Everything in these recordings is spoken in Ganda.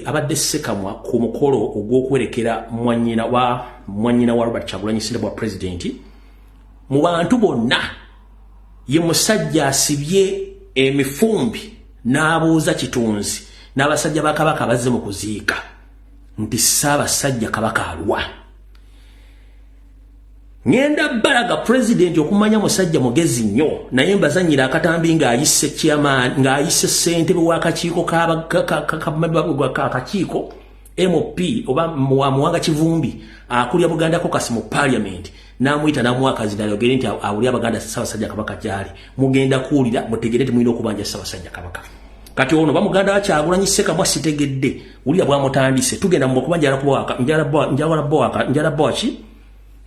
abadde Ssekamwa ku mukolo ogw'okwerekera mwanyina wa Robert Kyagulanyi Ssentamu wa president mu bantu bonna ye musajja asibye emifumbi n'abuuza Kitunzi n'abasajja ba Kabaka bazze mu kuziika nti Ssaabasajja Kabaka alwa. Ngenda balaga president okumanya musajja mugezi nnyo naye mbazanyira akatambi ng'ayise chairman ng'ayise ssentebe w'akakiiko k'akakiiko MOP oba Muwanga Kivumbi akulya Buganda Caucus mu parliament n'amuyita n'amuwakazi n'ayogera nti awulya Abaganda Ssaabasajja Kabaka gyali mugenda kuwulira mutegedde temulina okubanja Ssaabasajja Kabaka. Kati ono bamuganda wa Kyagulanyi Ssekamwa sitegedde wulya bwamutandise tugenda mu kubanja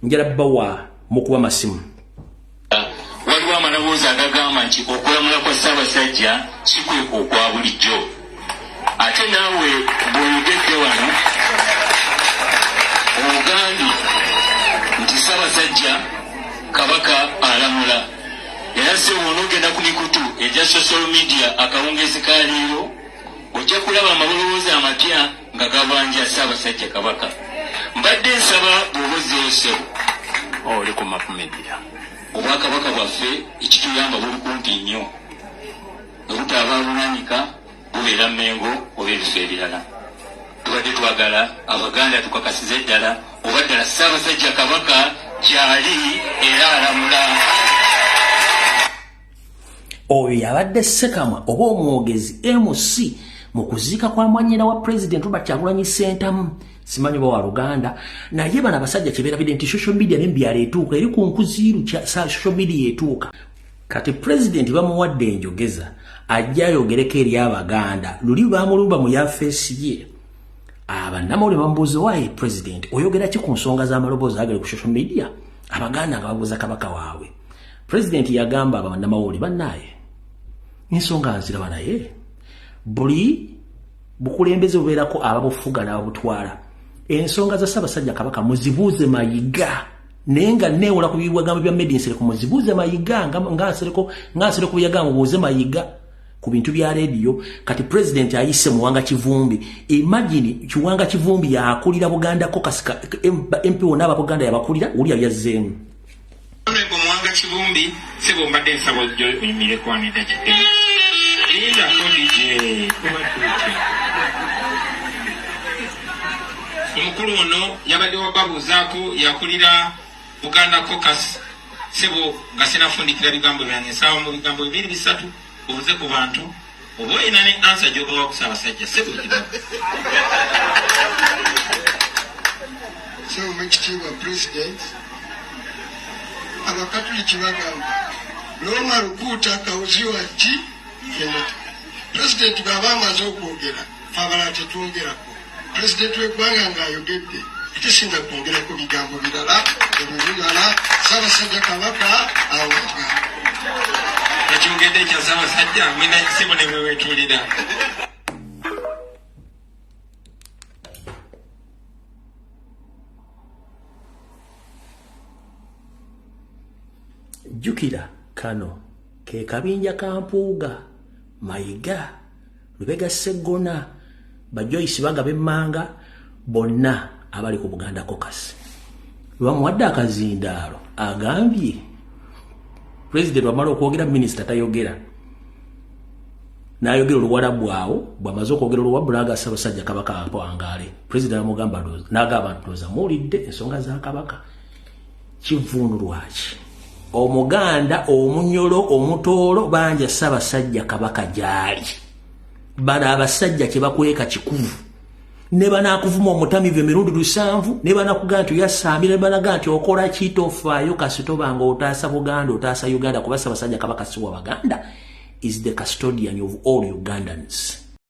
njala bawa mukuba masimu. Waliwo amaloboozi agagamba nti okulamula kwa Ssaabasajja kikweko okwa bulijjo. Ate naawe bw'oyogedde wano ogambye nti Ssaabasajja Kabaka alamula. Era se w'onoogenda ku mikutu egya social media akawungeezi ka leero ojja kulaba amaloboozi amapya nga gabanja Ssaabasajja Kabaka. Mbadde nsaba bw'obozzeeyo ssebo oli ku Mapu Media obwakabaka bwaffe ekituyamba buli kumpi nnyo obutaba bunanika bubeera Mmengo oba ebifo ebirala. Tubadde twagala Abaganda tukakasize ddala oba ddala Ssaabasajja Kabaka gyali era alamula. Oyo yabadde Ssekamwa oba omwogezi MC mu kuziika kwa mwanyina wa president Robert Kyagulanyi Ssentamu simanyi wa Luganda naye bana abasajja kyebeerabidde nti social media n'embyala etuuka eri ku nkuziiru social media etuuka. Kati president bamuwadde enjogeza ajja ayogereko eri Abaganda luli bamulumba mu yafeesi ye. Abannamawulire bamubuuza waayi president oyogera ki ku nsonga z'amaloboozi agali ku social media Abaganda nga babuuza Kabaka waabwe. President yagamba abannamawulire bannaaye ensonga nziraba naye buli bukulembeze bubeerako ababufuga n'ababutwala. Ensonga za Ssaabasajja Kabaka muzibuuze Mayiga naye nga neewula ku bigambo bya Medi Nsereko muzibuuze Mayiga nga Nsereko bwe yagamba mubuuze Mayiga ku bintu bya radio. Kati president ayise Muwanga Kivumbi. Imagine Kiwanga Kivumbi yakulira Buganda Caucus MP wonna Abaganda yabakulira wuli abyazzeemu. Muwanga Kivumbi sebo mbadde nsaba ojjo oyimire kwanira kite linda kodije omukulu ono yabadde wababuuzaako yakulira Buganda Caucus sebo nga sinafundikira bigambo byange nsaba mu bigambo 2-3 obuze ku bantu oba olina ne ansa gy'obawa ku Ssaabasajja sebo Ekitiibwa President Abakatuliki bagamba Loma Lukuuta kawuziwa ki Kenyatta. President bw'aba amaze okwogera ffe abalala tetwongerako. President w'eggwanga ng'ayogedde tetusinga kwongerako bigambo birala ebyo bimala. Ssaabasajja Kabaka awaga ekyogedde ekya Ssaabasajja mwina kisebo ne bwe weetuulira. Jukira kano ke kabinja kampuuga Mayiga Lubega Sseggona Bajoyce Bagabe Mmanga bonna abali ku Buganda Caucus. Lwamuwadde akazindaalo agambye president wamala okwogera minister tayogera n'ayogera Oluwarabu awo bw'amaze okwogera Oluwarabu n'aga Ssaabasajja Kabaka apangaale. President amugamba n'agamba nti muwulidde ensonga za Kabaka kivvuunulwaki Omuganda omunyolo omutoolo banja Ssaabasajja Kabaka gyali. Bana abasajja kye bakweka kikuvu ne banakuvuma omutamivu emirundi 7 ne banakugamba nti yasaamira ne banaga nti okola ki tofaayo kasitoba nga otaasa Buganda otaasa Uganda kuba Ssaabasajja Kabaka si wa Baganda is the custodian of all Ugandans.